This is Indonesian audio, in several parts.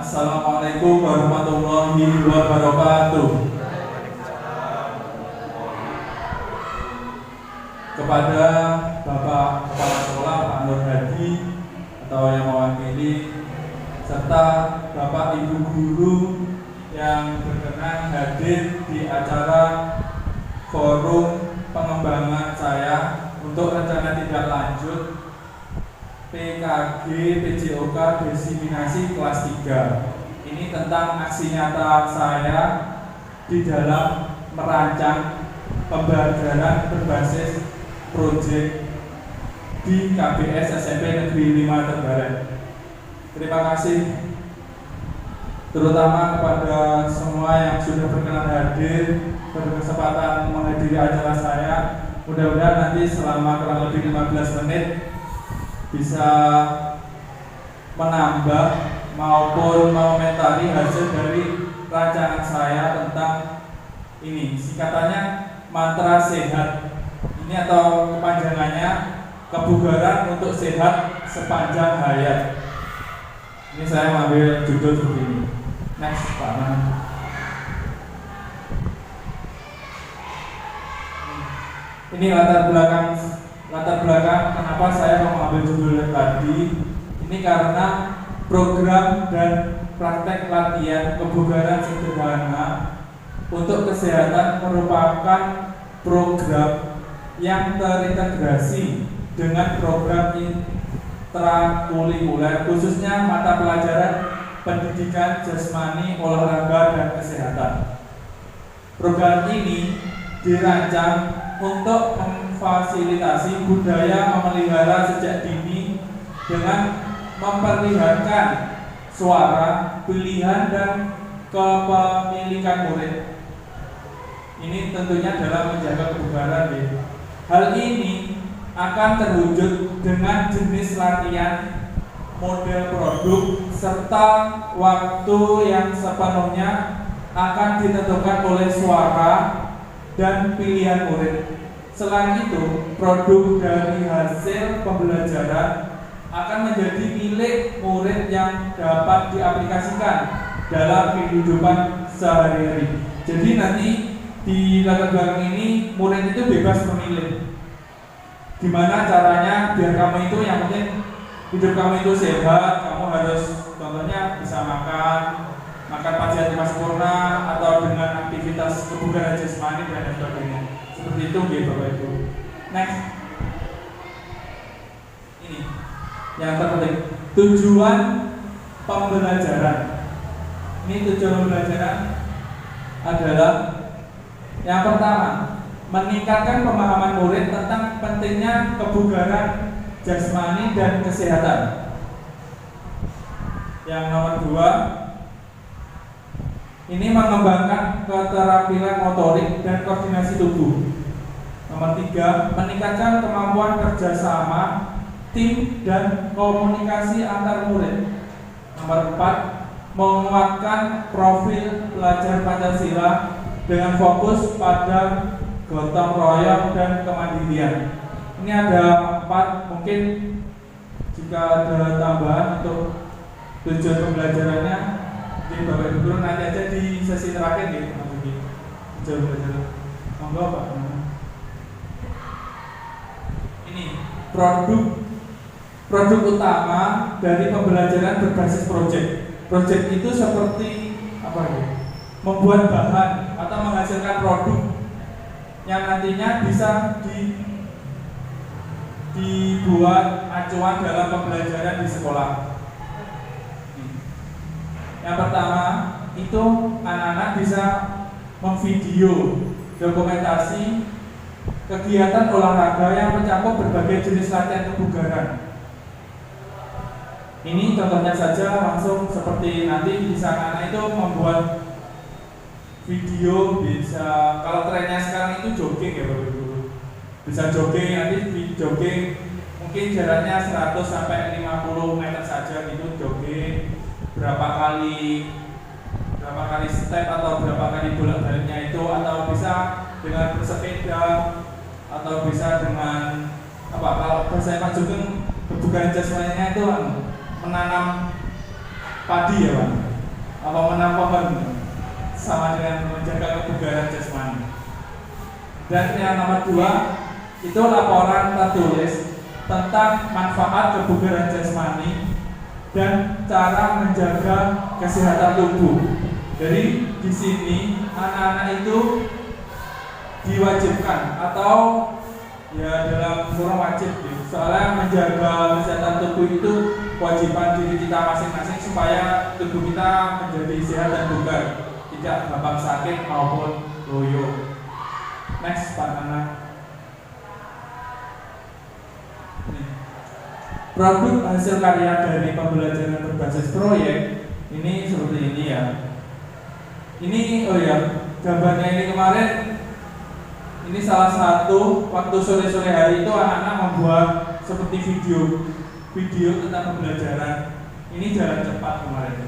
Assalamualaikum warahmatullahi wabarakatuh. Kepada Bapak Kepala Sekolah Pak Nur Hadi atau yang mewakili, serta Bapak Ibu Guru yang berkenan hadir di acara forum pengembangan saya untuk rencana tindak lanjut PKG PJOK Diseminasi kelas 3. Ini tentang aksi nyata saya di dalam merancang pembelajaran berbasis proyek di KBS SMP Negeri 5 Tegaret. Terima kasih terutama kepada semua yang sudah berkenan hadir, berkesempatan menghadiri acara saya. Mudah-mudahan nanti selama kurang lebih 15 menit bisa menambah maupun mengomentari hasil dari rancangan saya tentang ini. Singkatannya mantra sehat. Ini atau kepanjangannya kebugaran untuk sehat sepanjang hayat. Ini saya mengambil judul seperti ini. Next, Pak. Ini latar belakang kenapa saya mau mengambil judul tadi. Ini karena program dan praktek latihan kebugaran sederhana untuk kesehatan merupakan program yang terintegrasi dengan program intrakurikuler, khususnya mata pelajaran pendidikan jasmani, olahraga, dan kesehatan. Program ini dirancang untuk memfasilitasi budaya memelihara sejak dini dengan memperlihatkan suara, pilihan, dan kepemilikan murid. Ini tentunya dalam menjaga kebugaran. Hal ini akan terwujud dengan jenis latihan, model produk, serta waktu yang sepenuhnya akan ditentukan oleh suara dan pilihan murid. Selain itu, produk dari hasil pembelajaran akan menjadi milik murid yang dapat diaplikasikan dalam kehidupan sehari-hari. Jadi nanti di latar belakang ini murid itu bebas memilih gimana caranya biar kamu itu, yang penting hidup kamu itu sehat. Kamu harus contohnya bisa makan pagi hari sempurna atau dengan aktivitas kebugaran jasmani dan sebagainya. Seperti itu gitu Bapak Ibu. Next. Ini yang terpenting, tujuan pembelajaran. Ini tujuan pembelajaran adalah yang pertama, meningkatkan pemahaman murid tentang pentingnya kebugaran jasmani dan kesehatan. Yang nomor 2, ini mengembangkan keterampilan motorik dan koordinasi tubuh. Nomor 3, meningkatkan kemampuan kerjasama, tim, dan komunikasi antar murid. Nomor 4, menguatkan profil pelajar Pancasila dengan fokus pada gotong royong dan kemandirian. Ini ada 4, mungkin jika ada tambahan untuk tujuan pembelajarannya, jadi Bapak Ibu Guru nanti aja di sesi terakhir gitu, tujuan pembelajaran. Monggo Pak. Ini produk utama dari pembelajaran berbasis proyek. Proyek itu seperti apa ya? Membuat bahan atau menghasilkan produk yang nantinya bisa dibuat acuan dalam pembelajaran di sekolah. Yang pertama itu anak-anak bisa memvideo dokumentasi kegiatan olahraga yang mencakup berbagai jenis latihan kebugaran. Ini contohnya saja langsung seperti nanti bisa anak-anak itu membuat video, bisa kalau trennya sekarang itu jogging ya Bapak Ibu. Bisa jogging, nanti jogging mungkin jaraknya 100 sampai 50 meter saja gitu, jogging berapa kali step atau berapa kali bolak-baliknya itu, atau bisa dengan bersepeda, atau bisa dengan apa, kalau bahasa Pak Jogeng kebugaran jasmaninya itu menanam padi ya Pak, apa menanam pohon sama dengan menjaga kebugaran jasmani. Dan yang nomor 2 itu laporan tertulis tentang manfaat kebugaran jasmani dan cara menjaga kesehatan tubuh. Jadi di sini anak-anak itu diwajibkan atau ya dalam kurang wajib gitu. Soalnya menjaga kesehatan tubuh itu kewajiban diri kita masing-masing supaya tubuh kita menjadi sehat dan bugar, tidak gampang sakit maupun loyo. Next Pak Nana. Produk hasil karya dari pembelajaran berbasis proyek ini seperti ini ya. Ini gambarnya ini kemarin. Ini salah satu waktu sore-sore hari itu anak-anak membuat seperti video tentang pembelajaran. Ini jalan cepat kemarin.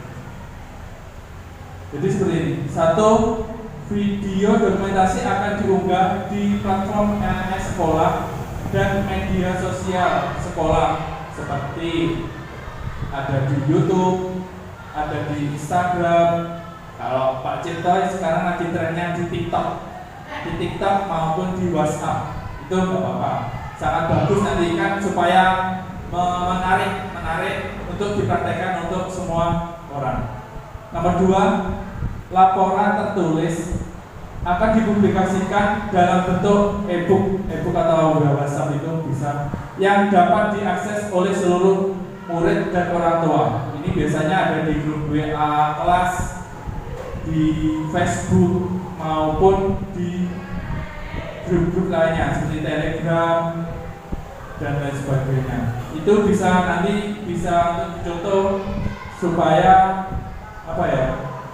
Jadi seperti ini. 1. Video dokumentasi akan diunggah di platform LMS sekolah dan media sosial sekolah seperti ada di YouTube, ada di Instagram. Kalau Pak Cipto sekarang lagi trennya di TikTok maupun di WhatsApp. Itu nggak apa-apa, sangat bagus nanti kan supaya menarik untuk dipraktekkan untuk semua orang. Nomor 2, laporan tertulis akan dipublikasikan dalam bentuk e-book atau WhatsApp itu bisa, yang dapat diakses oleh seluruh murid dan orang tua. Ini biasanya ada di grup WA kelas, di Facebook maupun di grup-grup lainnya seperti Telegram dan lain sebagainya. Itu bisa nanti untuk contoh supaya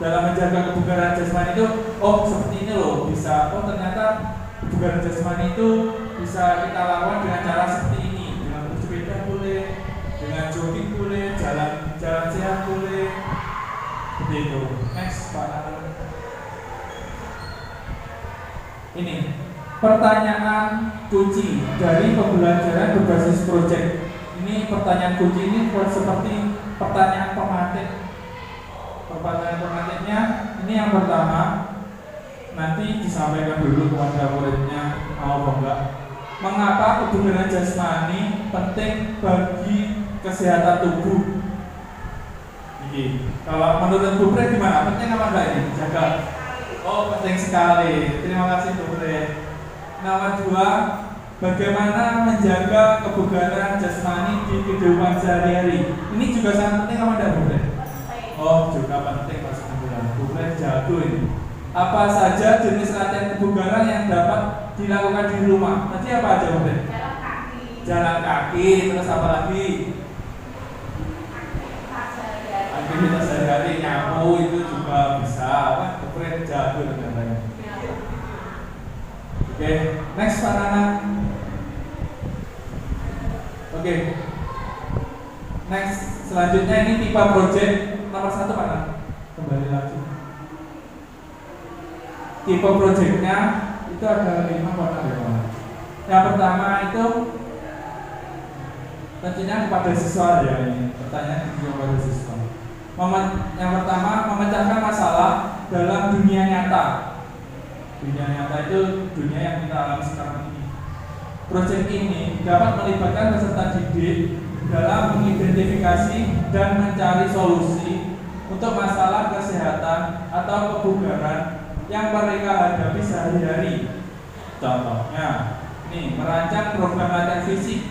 dalam menjaga kebugaran jasmani itu seperti ini loh, bisa ternyata kebugaran jasmani itu bisa kita lakukan dengan cara seperti ini, dengan bersepeda boleh, dengan jogging boleh, jalan sehat boleh, seperti itu. Next Pak. Ini pertanyaan kunci dari pembelajaran berbasis proyek. Ini pertanyaan kunci ini seperti pertanyaan pematik. Pertanyaan pematiknya ini yang pertama nanti disampaikan dulu kepada muridnya mau enggak. Mengapa kebugaran jasmani penting bagi kesehatan tubuh? Ini kalau menurut Bu Pre gimana? Penting apa enggak ini? Jaga. Penting sekali. Terima kasih Bu Pre. Nomor 2, bagaimana menjaga kebugaran jasmani di kehidupan sehari-hari? Ini juga sangat penting apa enggak Bu Pre? Juga penting Mas kebugaran. Bu Pre jago ini. Apa saja jenis latihan kebugaran yang dapat dilakukan di rumah? Tadi apa aja Bu Pre? Jalan kaki, terus apa lagi? Aktivitas sehari-hari, nyapu itu juga bisa. Bu Pre jago katanya. Oke, next Pak Nana. Oke. Next, selanjutnya ini tipe project nomor 1 Pak Nana. Kembali lagi. Tipe projectnya itu ada 5 warna ya Pak. Yang pertama itu tentunya kepada siswa ya, ini pertanyaan kepada siswa. Yang pertama, memecahkan masalah dalam dunia nyata. Dunia nyata itu dunia yang kita alami sekarang ini. Proyek ini dapat melibatkan peserta didik dalam mengidentifikasi dan mencari solusi untuk masalah kesehatan atau kebugaran yang mereka hadapi sehari-hari. Contohnya, merancang program latihan fisik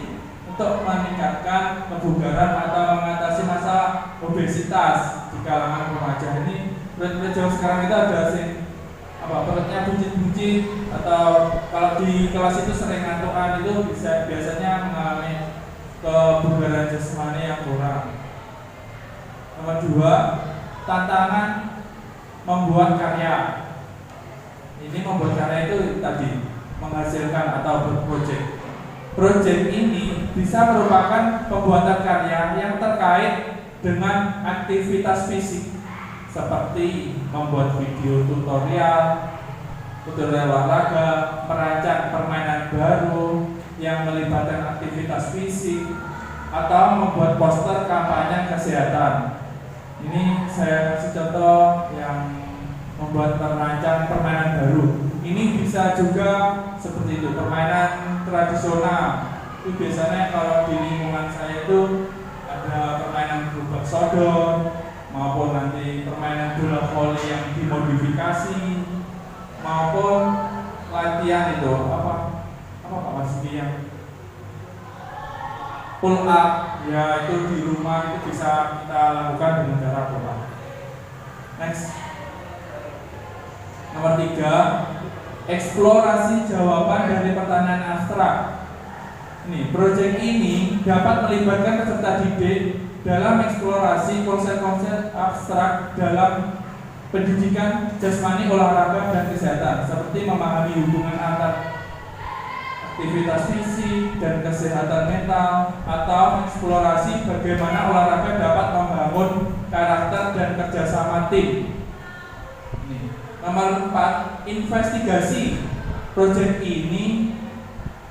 untuk meningkatkan kebugaran atau mengatasi masalah obesitas di kalangan remaja. Ini murid-murid zaman sekarang itu ada perutnya buncit-buncit, atau kalau di kelas itu sering ngantukan, itu biasanya mengalami kebugaran jasmani yang kurang. Nomor 2, tantangan membuat karya. Ini membuat karya itu tadi menghasilkan atau berprojek. Proyek ini bisa merupakan pembuatan karya yang terkait dengan aktivitas fisik, seperti membuat video tutorial olahraga, merancang permainan baru yang melibatkan aktivitas fisik, atau membuat poster kampanye kesehatan. Ini saya kasih contoh merancang permainan baru. Ini bisa juga seperti itu, permainan tradisional. Itu biasanya kalau di lingkungan saya itu ada permainan gerobak sodor, maupun nanti permainan bola voli yang dimodifikasi, maupun latihan itu apa Pak Masuki yang pull up, ya itu di rumah itu bisa kita lakukan dengan cara pull up. Next, nomor 3, eksplorasi jawaban dari pertanyaan abstrak. Ini, proyek ini dapat melibatkan peserta didik dalam eksplorasi konsep-konsep abstrak dalam pendidikan jasmani, olahraga, dan kesehatan, seperti memahami hubungan antar aktivitas fisik dan kesehatan mental, atau eksplorasi bagaimana olahraga dapat membangun karakter dan kerjasama tim. Nomor 4, investigasi. Proyek ini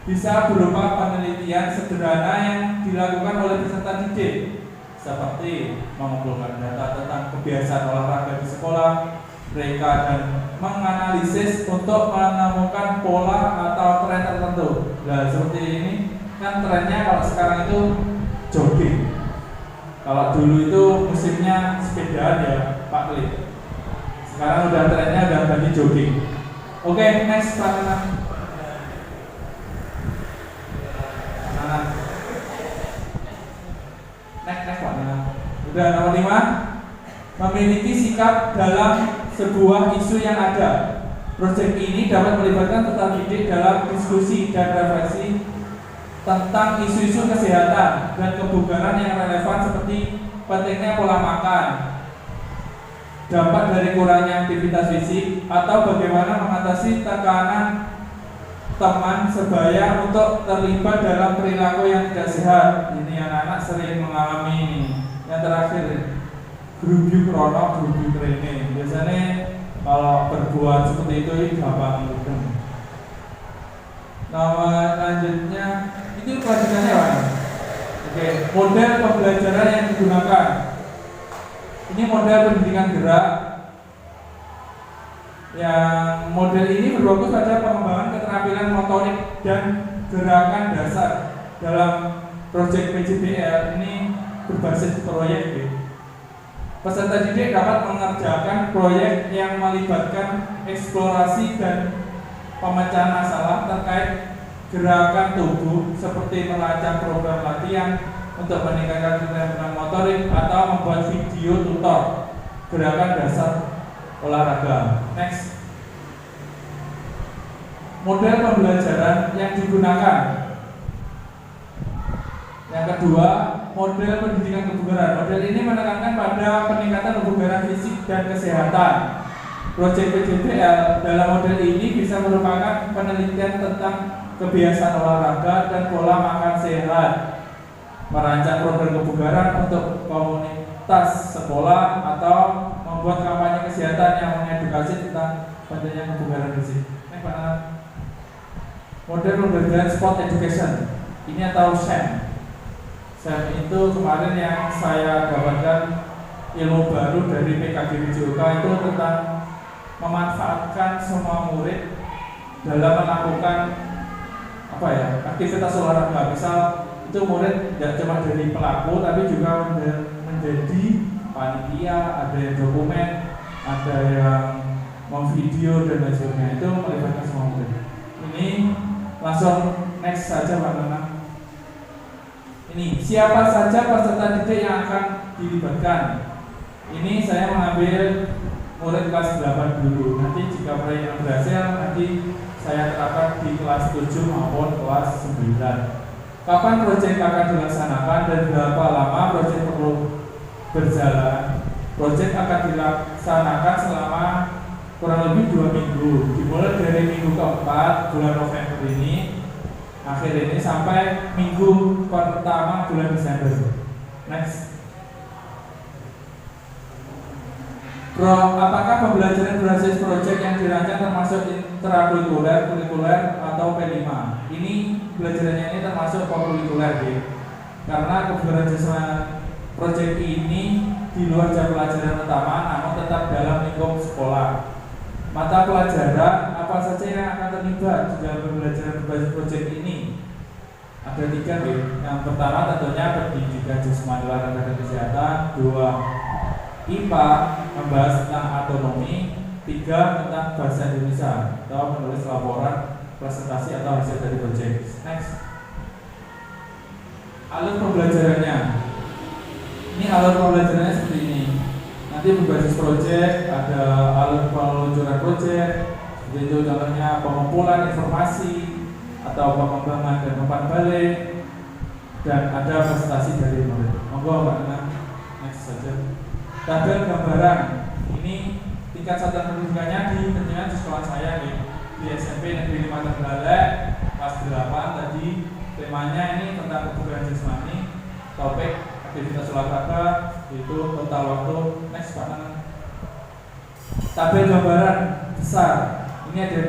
bisa berupa penelitian sederhana yang dilakukan oleh peserta didik, seperti mengumpulkan data tentang kebiasaan olahraga di sekolah mereka dan menganalisis untuk menemukan pola atau tren tertentu. Nah, seperti ini kan trennya kalau sekarang itu jogging. Kalau dulu itu musimnya sepedaan ya Pak Klik. Sekarang udah trennya udah ganti jogging. Oke, next Pak Nana. Next Pak Nana. Udah nomor 5, memiliki sikap dalam sebuah isu yang ada. Proyek ini dapat melibatkan peserta didik dalam diskusi dan refleksi tentang isu-isu kesehatan dan kebugaran yang relevan, seperti pentingnya pola makan, dampak dari kurangnya aktivitas fisik, atau bagaimana mengatasi tekanan teman sebaya untuk terlibat dalam perilaku yang tidak sehat. Ini anak-anak sering mengalami ini. Yang terakhir, grup krono, grup training. Biasanya kalau berbuat seperti itu gampang mudah. Nama lanjutnya itu kelanjutannya Pak. Oke, model pembelajaran yang digunakan. Ini model pendidikan gerak. Yang model ini berfokus pada pengembangan keterampilan motorik dan gerakan dasar. Dalam proyek PJBL ini berbasis proyek. Peserta didik dapat mengerjakan proyek yang melibatkan eksplorasi dan pemecahan masalah terkait gerakan tubuh, seperti merancang program latihan untuk meningkatkan keterampilan motorik atau membuat video tutor gerakan dasar olahraga. Next, model pembelajaran yang digunakan. Yang kedua, model pendidikan kebugaran. Model ini menekankan pada peningkatan kebugaran fisik dan kesehatan. Proyek PJBL dalam model ini bisa merupakan penelitian tentang kebiasaan olahraga dan pola makan sehat, merancang program kebugaran untuk komunitas sekolah, atau membuat kampanye kesehatan yang mengedukasi tentang pentingnya kebugaran fisik. Model pembelajaran sport education ini atau SEM. SEM itu kemarin yang saya dapatkan ilmu baru dari PKG WJOK itu tentang memanfaatkan semua murid dalam melakukan aktivitas olahraga. Misal itu murid tidak cuma dari pelaku tapi juga menjadi panitia, ada yang dokumen, ada yang memvideo dan lain sebagainya. Itu melibatkan semua murid. Ini langsung next saja Pak Nana. Ini siapa saja peserta didik yang akan dilibatkan. Ini saya mengambil murid kelas 8 dulu. Nanti jika mereka berhasil, nanti saya terapkan di kelas 7 maupun kelas 9. Kapan proyek akan dilaksanakan dan berapa lama proyek perlu berjalan? Proyek akan dilaksanakan selama kurang lebih 2 minggu. Dimulai dari minggu keempat bulan November ini, akhir ini, sampai minggu pertama bulan Desember. Next. Apakah pembelajaran berbasis proyek yang dirancang termasuk intrakurikuler, kurikuler, atau P5? Ini belajarannya ini termasuk kurikuler, karena kebugaran jasmani proyek ini di luar jam pelajaran utama, namun tetap dalam lingkup sekolah. Mata pelajaran apa saja yang akan terlibat di dalam pembelajaran berbasis proyek ini? Ada 3 nih. Yang pertama tentunya pendidikan jasmani, olahraga dan kesehatan. 2, IPA membahas tentang autonomi. 3, tentang bahasa Indonesia atau menulis laporan, presentasi atau hasil dari proyek. Next. Alur pembelajarannya. Ini alur pembelajarannya seperti ini. Nanti berbasis proyek, ada alur peluncuran proyek, yaitu contohnya pengumpulan informasi atau pengembangan dan umpan balik, dan ada presentasi dari murid. Monggo Mbak Nana, next saja. Tabel gambaran ini tingkat satuan pendidikannya di di sekolah saya nih, di SMP Negeri 5 Trenggalek kelas 8 tadi. Temanya ini tentang kebugaran jasmani, topik aktivitas olahraga, itu total waktu. Next Pak Nana. Tabel gambaran besar ini ada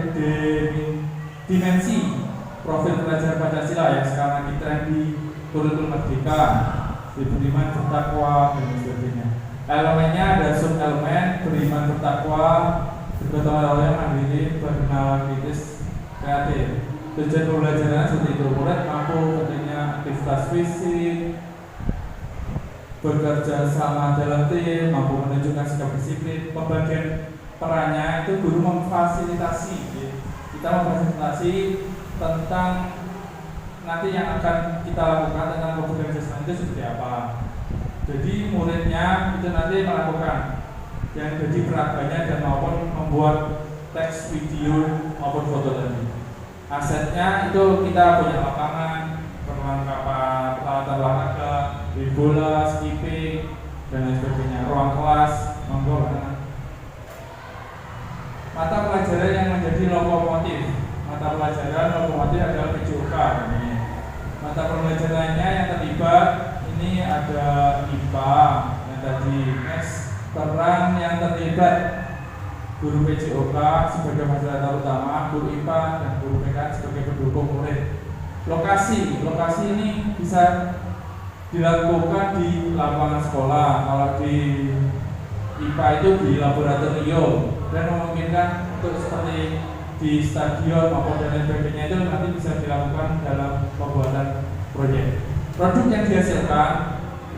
dimensi profil pelajar Pancasila yang sekarang lagi tren di kurikulum Merdeka, beriman bertakwa dan sebagainya. Elemennya ada sub elemen beriman bertakwa, bergotong royong, mandiri, berkenalan kritis, kreatif. Tujuan pembelajaran seperti itu, murid mampu pentingnya aktivitas fisik, bekerja sama dalam tim, mampu menunjukkan sikap disiplin. Pembagian perannya itu guru memfasilitasi, kita memfasilitasi tentang nanti yang akan kita lakukan tentang kebugaran jasmani itu seperti apa. Jadi muridnya itu nanti melakukan yang jadi peraganya dan maupun membuat teks, video maupun foto tadi. Asetnya itu kita punya lapangan, perlengkapan peralatan olahraga, bola, skipping dan lain sebagainya. Ruang kelas, monggo. Mata pelajaran yang menjadi lokomotif. Mata pelajaran lokomotif adalah PJOK namanya. Mata pelajarannya yang terlibat ini ada IPA yang tadi. Next, peran yang terlibat guru PJOK sebagai fasilitator utama, guru IPA dan guru PKN sebagai pendukung murid. Lokasi ini bisa dilakukan di lapangan sekolah. Kalau di IPA itu di laboratorium, dan memungkinkan untuk seperti di stadion maupun dan lain sebagainya itu nanti bisa dilakukan dalam pembuatan proyek. Produk yang dihasilkan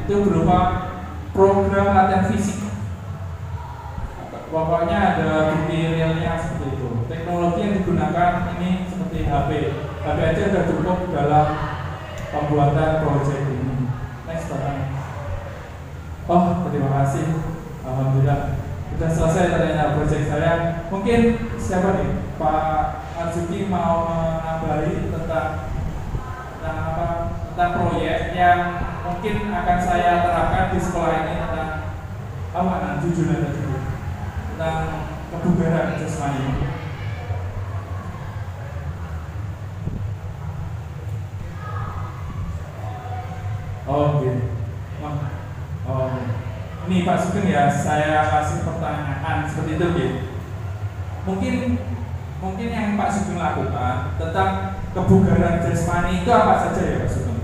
itu berupa program latihan fisik. Pokoknya ada bukti realnya seperti itu. Teknologi yang digunakan ini seperti HP aja sudah cukup dalam pembuatan proyek ini. Next Pak. Oh, terima kasih. Alhamdulillah sudah selesai ternyata proyek saya. Mungkin siapa nih? Pak Marzuki mau menambahi tentang proyek yang mungkin akan saya terapkan di sekolah ini tentang apa? Jujur tadi tentang kebugaran jasmani. Oh, gitu. Oh, ini Pak Sugeng ya, saya kasih pertanyaan seperti itu, gitu. Mungkin yang Pak Sugeng lakukan tentang kebugaran jasmani itu apa saja ya Pak Sugeng?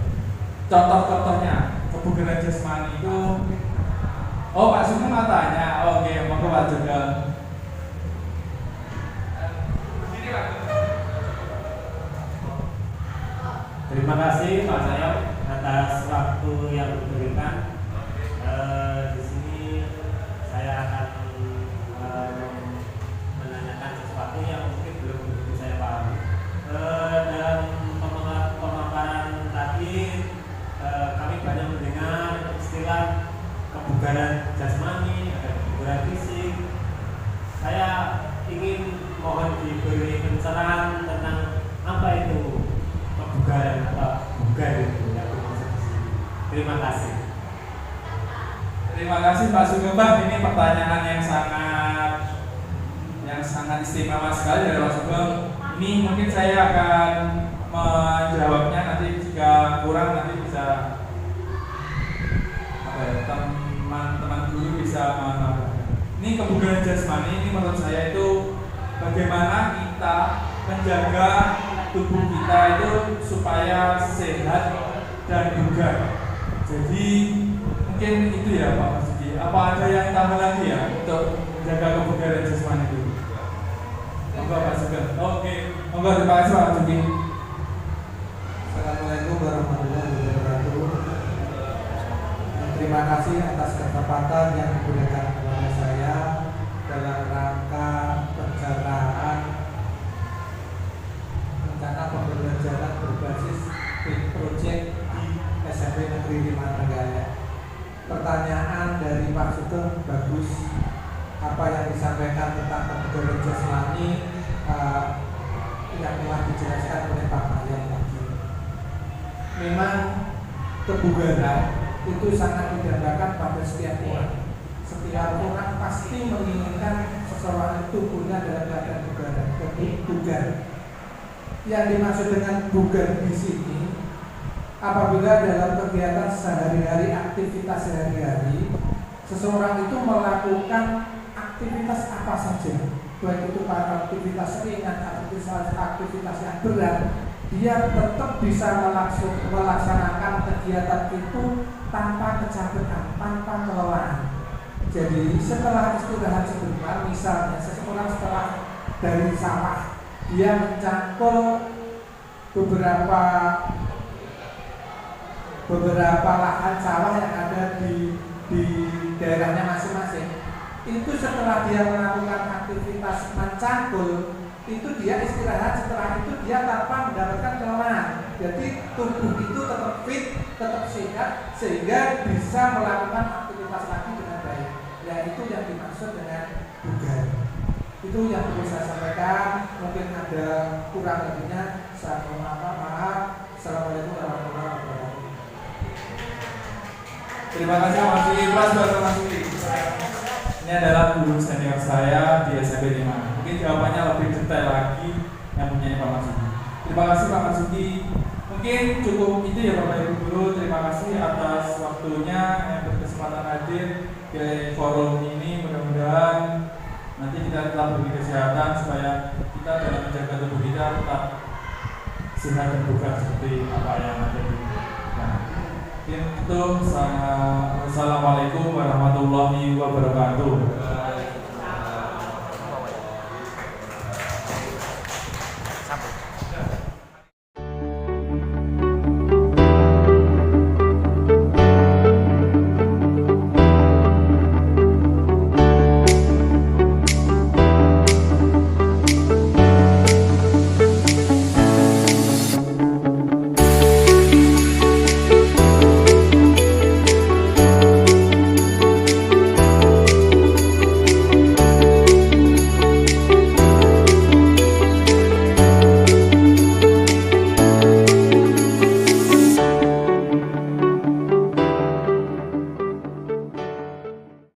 Contoh-contohnya kebugaran jasmani itu. Oh, Pak Sugeng mau tanya. Oke, monggo Pak Sugeng. Sini Pak. Terima kasih Pak Sayap atas waktu yang diberikan. Di sini saya akan menanyakan sesuatu yang mungkin belum begitu saya pahami. Dalam pemaparan tadi kami banyak mendengar istilah kebugaran jasmani, ada kebugaran fisik. Saya ingin mohon diberi pencerahan tentang apa itu kebugaran atau bugar itu yang dimaksud di sini. Terima kasih. Terima kasih Pak Sugeng. Ini pertanyaan yang sangat istimewa sekali dari Pak Sugeng. Ini mungkin saya akan menjawabnya nanti, jika kurang nanti bisa teman-teman guru bisa menambahkan. Ini kebugaran jasmani ini menurut saya itu bagaimana kita menjaga tubuh kita itu supaya sehat dan bugar. Jadi mungkin itu ya Pak Mas Diki. Apa ada yang tambah lagi ya untuk menjaga kebugaran jasmani itu? Monggo Pak Sugeng. Oke, monggo terima kasih Pak Juki. Assalamualaikum warahmatullahi wabarakatuh. Terima kasih atas kesempatan yang diberikan kepada saya dalam rangka pencernaan rencana pembelajaran berbasis project di SMP Negeri 5 Trenggalek. Pertanyaan dari Pak Sugeng bagus. Apa yang disampaikan tentang kebugaran jasmani yang telah dijelaskan oleh Pak Mayan tadi. Memang kebugaran itu sangat didambakan pada setiap orang. Setiap orang pasti menginginkan seseorang itu punya dalam keadaan bugar. Yang dimaksud dengan bugar di sini, apabila dalam kegiatan sehari-hari, aktivitas sehari-hari, seseorang itu melakukan aktivitas apa saja, baik itu aktivitas ringan, aktivitas yang berat, dia tetap bisa melaksanakan kegiatan itu tanpa kecapean, tanpa kelelahan. Jadi setelah istirahat sebentar, misalnya seseorang setelah dari sawah, dia mencangkul beberapa lahan sawah yang ada di daerahnya masing-masing. Itu setelah dia melakukan aktivitas mencangkul, itu dia istirahat, setelah itu dia tanpa mendapatkan kelelahan. Jadi tubuh itu tetap fit, tetap sehat, sehingga bisa melakukan aktivitas lagi dengan baik. Ya itu yang dimaksud dengan bugar. Itu yang perlu saya sampaikan. Mungkin ada kurang lebihnya, saya mohon maaf. Assalamualaikum warahmatullahi wabarakatuh. Terima kasih Mas Yuli. Plus buat Mas Yuli. Ini adalah guru senior saya di SMP 5. Mungkin jawabannya lebih detail lagi yang punya Pak Mas Yuli. Terima kasih Pak Mas Yuli. Mungkin cukup itu ya Bapak Ibu Guru. Terima kasih atas waktunya yang berkesempatan hadir di forum ini. Mudah-mudahan nanti kita tetap beri kesehatan supaya kita dalam menjaga tubuh kita tetap sehat dan bugar seperti apa yang ada di itu. Assalamualaikum warahmatullahi wabarakatuh.